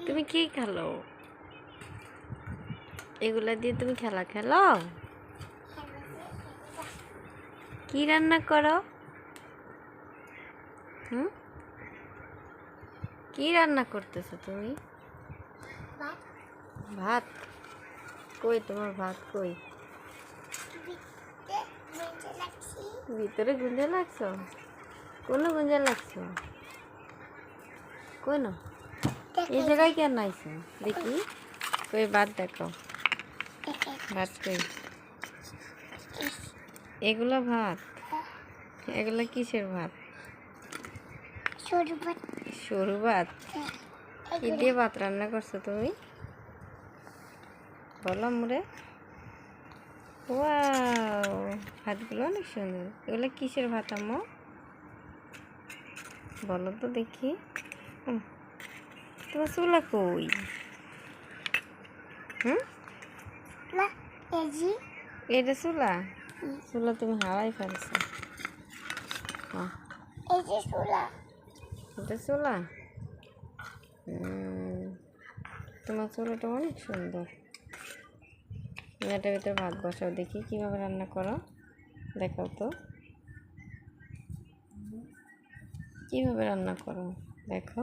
তুমি কি খেলো? এগুলা দিয়ে তুমি খেলা খেলো? কি রান্না করো? কি রান্না করতেছো তুমি? ভাত? কই তোমার ভাত কই? ভিতরে গুঁজে লাগছো? কোন গুঁজে লাগছো? কোন এই জায়গায় কেন আইছো? দেখি কই ভাত দেখো। ভাত কই? এগুলো ভাত? এগুলো কিসের ভাত? সরু ভাত? কি দিয়ে ভাত রান্না করছো তুমি? বলো মুরে। ওয়াও, ভাতগুলো অনেক সুন্দর। এগুলো কিসের ভাত আম্মু? বলো তো দেখি। তোমার চুলা কই? এটা চুলা? চুলা তুমি হারাই ফেলছো। এটা চুলা? তোমার চুলাটা অনেক সুন্দর। এটার ভিতরে ভাত বসাও, দেখি কিভাবে রান্না করো। দেখাও তো কিভাবে রান্না করো, দেখো।